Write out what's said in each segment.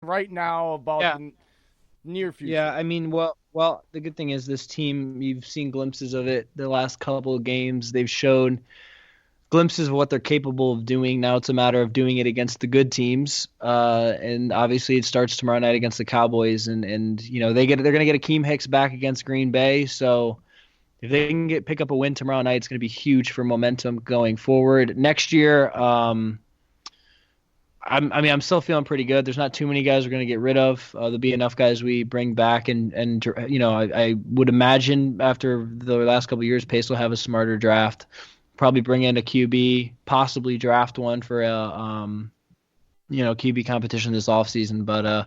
right now about Yeah. the near Yeah, future? I mean, the good thing is this team, you've seen glimpses of it the last couple of games. They've shown glimpses of what they're capable of doing. Now it's a matter of doing it against the good teams. And obviously it starts tomorrow night against the Cowboys and they're going to get Akeem Hicks back against Green Bay. So if they can pick up a win tomorrow night, it's going to be huge for momentum going forward. Next year, I'm still feeling pretty good. There's not too many guys we're going to get rid of. There'll be enough guys we bring back, and I would imagine after the last couple of years, Pace will have a smarter draft. Probably bring in a QB, possibly draft one for a QB competition this offseason. But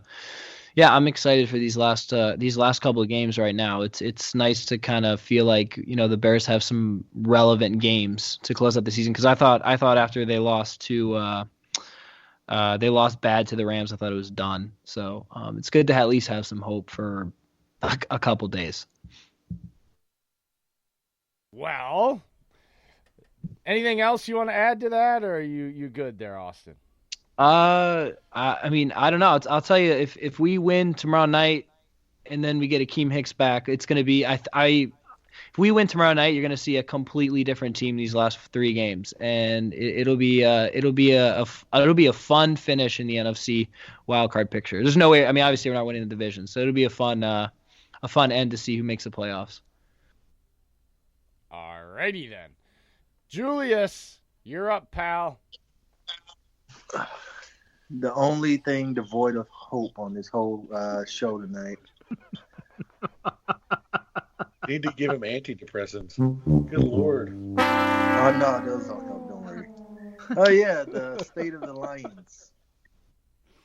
yeah, I'm excited for these last couple of games right now. It's nice to kind of feel like the Bears have some relevant games to close out the season because I thought after they lost bad to the Rams. I thought it was done. So it's good to at least have some hope for a couple days. Well, anything else you want to add to that, or are you good there, Austin? I mean, I don't know. I'll tell you, if we win tomorrow night and then we get Akeem Hicks back, it's going to be if we win tomorrow night, you're going to see a completely different team these last three games, and it'll be a fun finish in the NFC wildcard picture. There's no way. I mean, obviously we're not winning the division, so it'll be a fun end to see who makes the playoffs. Alrighty then, Julius, you're up, pal. The only thing devoid of hope on this whole show tonight. Need to give him antidepressants. Good Lord. Oh, no, those don't help. Don't worry. Oh, yeah, the state of the Lions.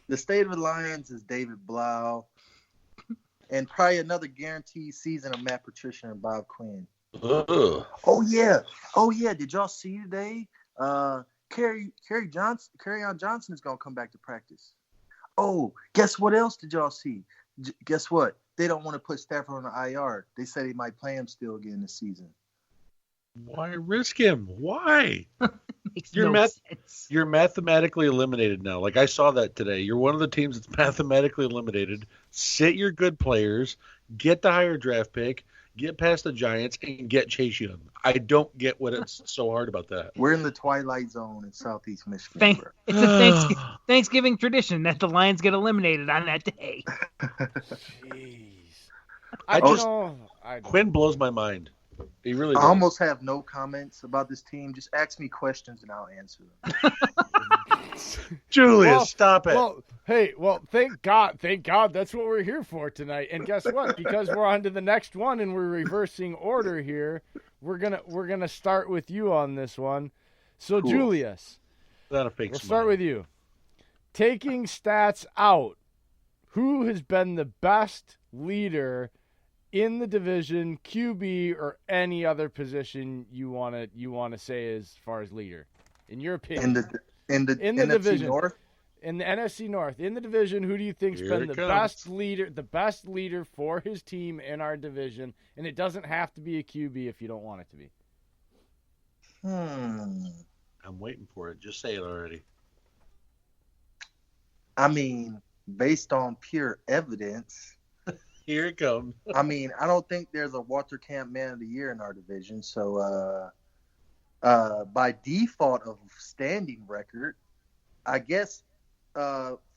The state of the Lions is David Blau and probably another guaranteed season of Matt Patricia and Bob Quinn. Ugh. Oh, yeah. Did y'all see today? Kerryon Johnson is going to come back to practice. Oh, guess what else did y'all see? Guess what? They don't want to put Stafford on the IR. They said he might play him still again this season. Why risk him? Why? Makes You're no sense. You're mathematically eliminated now. Like I saw that today. You're one of the teams that's mathematically eliminated. Sit your good players, get the higher draft pick, get past the Giants, and get Chase Young. I don't get what it's so hard about that. We're in the twilight zone in Southeast Michigan. It's a Thanksgiving tradition that the Lions get eliminated on that day. Jeez. Quinn blows my mind. He really does. I almost have no comments about this team. Just ask me questions and I'll answer them. Julius, stop it. Thank God that's what we're here for tonight. And guess what? Because we're on to the next one and we're reversing order here, we're gonna start with you on this one. So cool. Julius, we'll start with you. Taking stats out, who has been the best leader in the division, QB, or any other position you want to say as far as leader, in your opinion? In the NFC division, North? In the NFC North, in the division, who do you think's been the best leader for his team in our division? And it doesn't have to be a QB if you don't want it to be. I'm waiting for it. Just say it already. I mean, based on pure evidence. Here it comes. I mean, I don't think there's a Walter Camp Man of the Year in our division. So, by default of standing record, I guess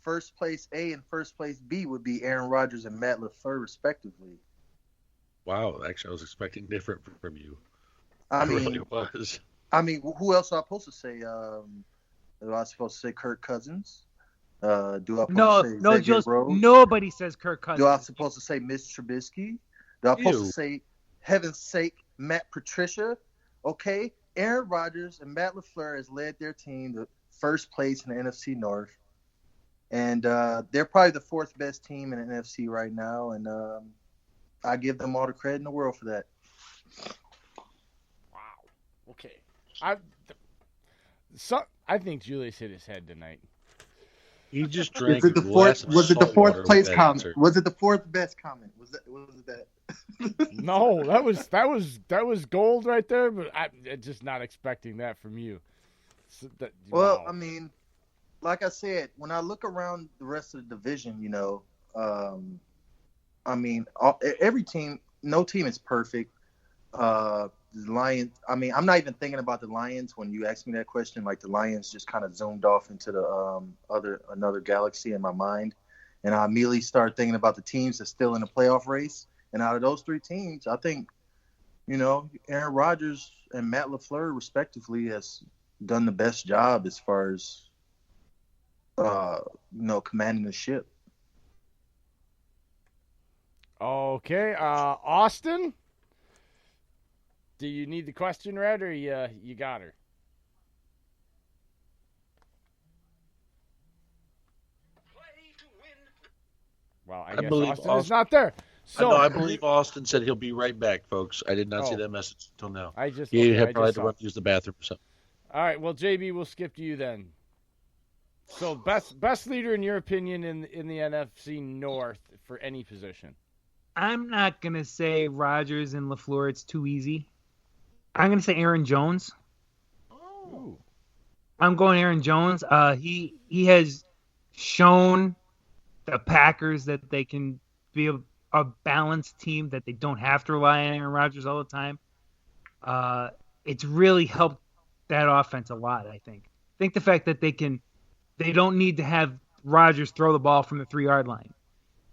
first place A and first place B would be Aaron Rodgers and Matt LaFleur, respectively. Wow, actually, I was expecting different from you. I mean, really was. I mean, who else am I supposed to say? Am I supposed to say Kirk Cousins? Do I supposed to say Rose? Nobody says Kirk Cousins. Do I supposed to say Mitch Trubisky? Do I supposed to say, heaven's sake, Matt Patricia? Okay, Aaron Rodgers and Matt LaFleur has led their team to first place in the NFC North. And they're probably the fourth best team in the NFC right now. And I give them all the credit in the world for that. Wow. Okay. I think Julius hit his head tonight. He just drank. Was it the fourth place comment? Was it the fourth best comment? Was it that? No, that was gold right there. But I'm just not expecting that from you. Wow. I mean, like I said, when I look around the rest of the division, I mean, every team, no team is perfect. The Lions. I mean, I'm not even thinking about the Lions when you asked me that question. Like the Lions just kind of zoomed off into the another galaxy in my mind, and I immediately started thinking about the teams that's still in the playoff race. And out of those three teams, I think, Aaron Rodgers and Matt LaFleur, respectively, has done the best job as far as commanding the ship. Okay, Austin, do you need the question read, or you got her? Well, I guess Austin is not there. So I believe Austin said he'll be right back, folks. I did not see that message until now. He probably had to run use the bathroom or something. All right, well, JB, we'll skip to you then. So best leader in your opinion in the NFC North for any position? I'm not gonna say Rodgers and LaFleur. It's too easy. I'm gonna say Aaron Jones. Oh. I'm going Aaron Jones. He has shown the Packers that they can be a balanced team, that they don't have to rely on Aaron Rodgers all the time. It's really helped that offense a lot, I think. I think the fact that they don't need to have Rodgers throw the ball from the 3-yard line,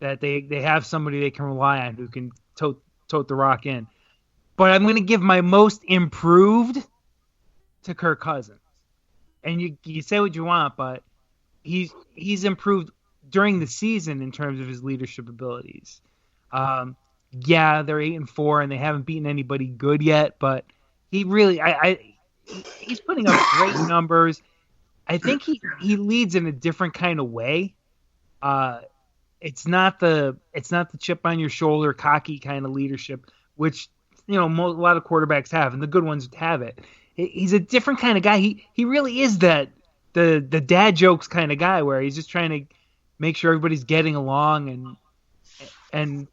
that they have somebody they can rely on who can tote the rock in. But I'm going to give my most improved to Kirk Cousins. And you say what you want, but he's improved during the season in terms of his leadership abilities. Yeah, they're 8-4 and they haven't beaten anybody good yet, but he really, he's putting up great numbers. I think he leads in a different kind of way. It's not the chip on your shoulder, cocky kind of leadership, which a lot of quarterbacks have, and the good ones have it. He's a different kind of guy. He really is the dad jokes kind of guy, where he's just trying to make sure everybody's getting along and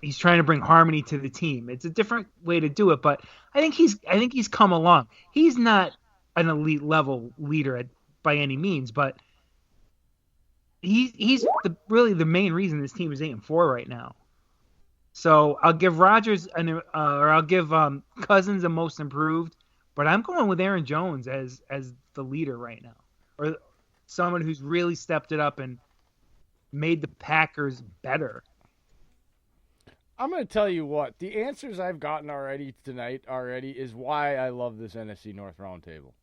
he's trying to bring harmony to the team. It's a different way to do it, but I think he's come along. He's not an elite level leader by any means, but he's really the main reason this team is 8-4 right now. So I'll give Rodgers I'll give Cousins a most improved, but I'm going with Aaron Jones as the leader right now, or someone who's really stepped it up and made the Packers better. I'm going to tell you what, the answers I've gotten tonight is why I love this NFC North Roundtable.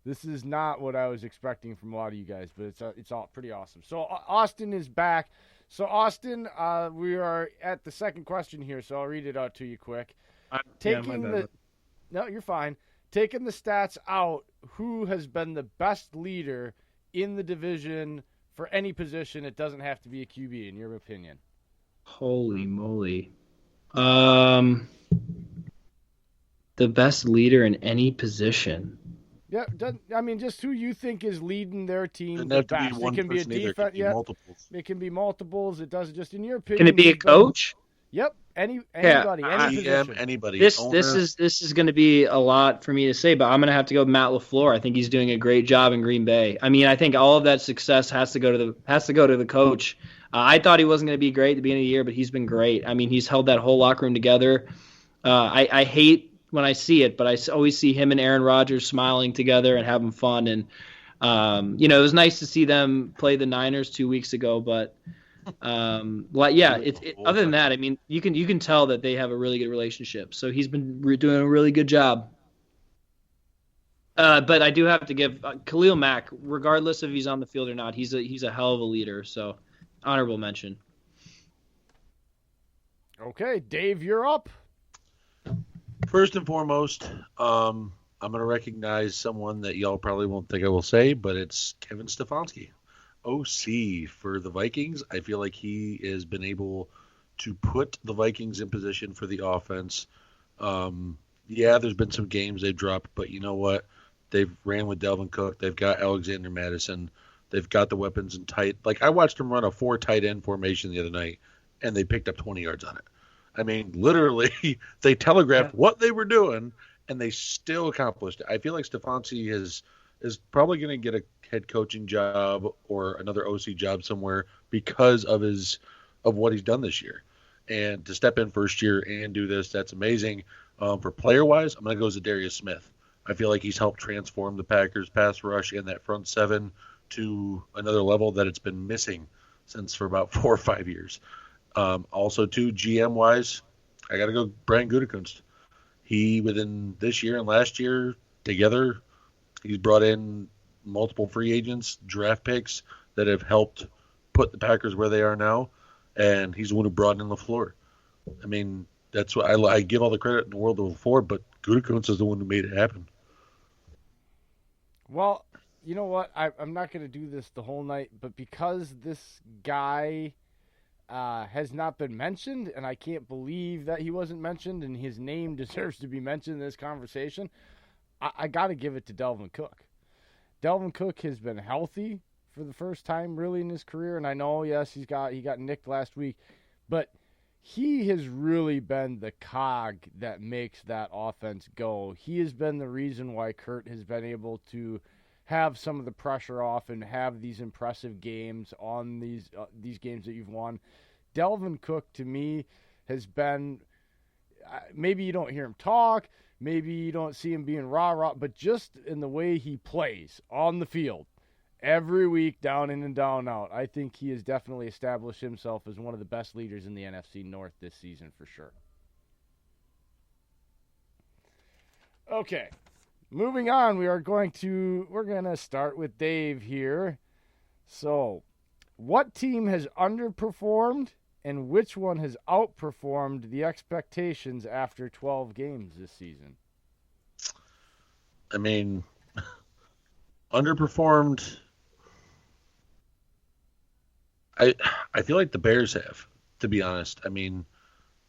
This is not what I was expecting from a lot of you guys, but it's all pretty awesome. So Austin is back. So Austin, we are at the second question here, so I'll read it out to you quick. No, you're fine. Taking the stats out, who has been the best leader in the division for any position? It doesn't have to be a QB, in your opinion. Holy moly. The best leader in any position. Yeah, just who you think is leading their team the best. It can be a defense. Yeah, multiples. It can be multiples. It doesn't just in your opinion. Can it be a coach? Yep. Anybody. Any position. Anybody. This is going to be a lot for me to say, but I'm going to have to go with Matt LaFleur. I think he's doing a great job in Green Bay. I mean, I think all of that success has to go to the coach. I thought he wasn't going to be great at the beginning of the year, but he's been great. I mean, he's held that whole locker room together. I hate when I see it, but I always see him and Aaron Rodgers smiling together and having fun. And it was nice to see them play the Niners 2 weeks ago. But other than that, I mean, you can tell that they have a really good relationship. So he's been doing a really good job. But I do have to give Khalil Mack, regardless if he's on the field or not, he's a hell of a leader. So honorable mention. Okay, Dave, you're up. First and foremost, I'm going to recognize someone that y'all probably won't think I will say, but it's Kevin Stefanski, OC for the Vikings. I feel like he has been able to put the Vikings in position for the offense. There's been some games they've dropped, but you know what? They've ran with Dalvin Cook. They've got Alexander Madison. They've got the weapons in tight. Like, I watched them run a 4 tight end formation the other night, and they picked up 20 yards on it. I mean, literally, they telegraphed what they were doing, and they still accomplished it. I feel like Stefanski is probably going to get head coaching job or another OC job somewhere because of what he's done this year. And to step in first year and do this, that's amazing. For player-wise, I'm going to go Zadarius Smith. I feel like he's helped transform the Packers pass rush and that front seven to another level that it's been missing since for about 4 or 5 years. Also, too, GM-wise, I got to go Brian Gutekunst. He, within this year and last year together, he's brought in multiple free agents, draft picks that have helped put the Packers where they are now, and he's the one who brought in LaFleur. I mean, that's what I give all the credit in the world to LaFleur, but Gutekunst is the one who made it happen. Well, you know what? I'm not going to do this the whole night, but because this guy has not been mentioned, and I can't believe that he wasn't mentioned, and his name deserves to be mentioned in this conversation, I got to give it to Dalvin Cook. Dalvin Cook has been healthy for the first time really in his career, and I know, yes, he got nicked last week, but he has really been the cog that makes that offense go. He has been the reason why Kurt has been able to have some of the pressure off and have these impressive games on these games that you've won. Dalvin Cook, to me, has been maybe you don't hear him talk, maybe you don't see him being rah-rah, but just in the way he plays on the field, every week, down in and down out, I think he has definitely established himself as one of the best leaders in the NFC North this season for sure. Okay, moving on, we're going to start with Dave here. So, what team has underperformed and which one has outperformed the expectations after 12 games this season? I mean, underperformed. I feel like the Bears have, to be honest. I mean,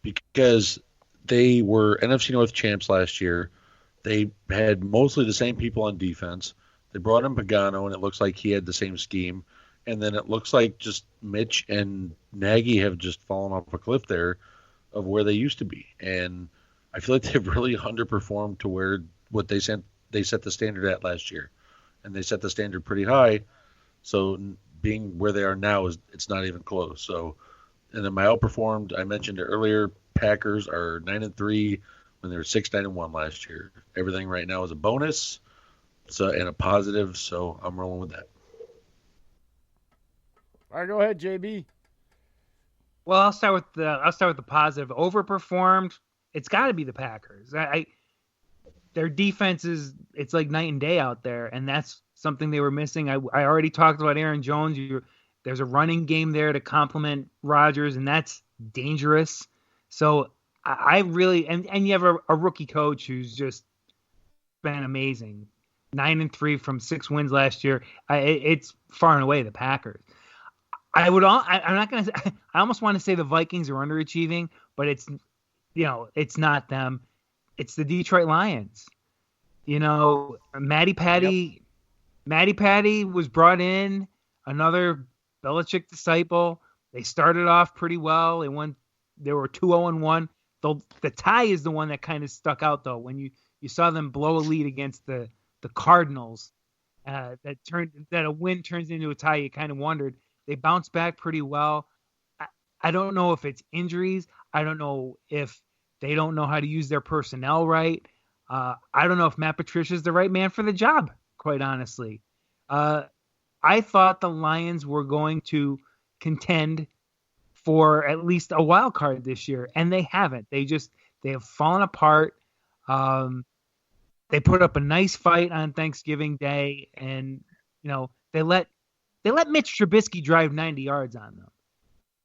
because they were NFC North champs last year. They had mostly the same people on defense. They brought in Pagano, and it looks like he had the same scheme. And then it looks like just Mitch and Nagy have just fallen off a cliff there of where they used to be. And I feel like they've really underperformed to where what they set the standard at last year. And they set the standard pretty high. So being where they are now, it's not even close. So, and then my outperformed, I mentioned it earlier, Packers are 9-3 when they were 6-9-1 last year. Everything right now is a bonus, and a positive. So I'm rolling with that. All right, go ahead, JB. Well, I'll start with the positive. Overperformed. It's got to be the Packers. Their defense it's like night and day out there, and that's something they were missing. I already talked about Aaron Jones. There's a running game there to complement Rodgers, and that's dangerous. So I really and you have a rookie coach who's just been amazing. 9-3 from 6 wins last year. It's far and away the Packers. I'm not gonna say. I almost want to say the Vikings are underachieving, but it's not them. It's the Detroit Lions. Matty Patty was brought in, another Belichick disciple. They started off pretty well. They were 2-0-1. The tie is the one that kind of stuck out though when you saw them blow a lead against the Cardinals. That a win turns into a tie. You kind of wondered. They bounced back pretty well. I don't know if it's injuries. I don't know if they don't know how to use their personnel right. I don't know if Matt Patricia is the right man for the job, quite honestly. I thought the Lions were going to contend for at least a wild card this year, and they haven't. They have fallen apart. They put up a nice fight on Thanksgiving Day, and they let Mitch Trubisky drive 90 yards on them.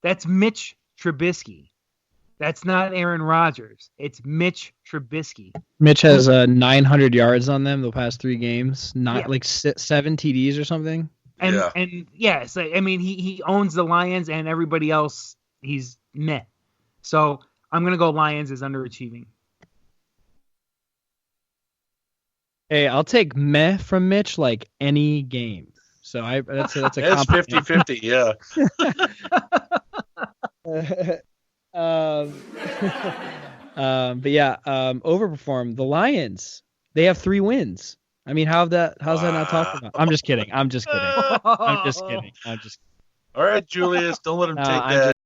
That's Mitch Trubisky. That's not Aaron Rodgers. It's Mitch Trubisky. Mitch has 900 yards on them the past 3 games, like 7 TDs or something. And yes, I mean he owns the Lions, and everybody else he's meh. So I'm gonna go Lions as underachieving. Hey, I'll take meh from Mitch like any game. So that's a That's 50-50, yeah. But yeah, overperformed. The Lions, they have 3 wins. I mean, how's that not talked about? I'm just kidding. I'm just kidding. All I'm just kidding. All right, Julius, don't let him No, take I'm that.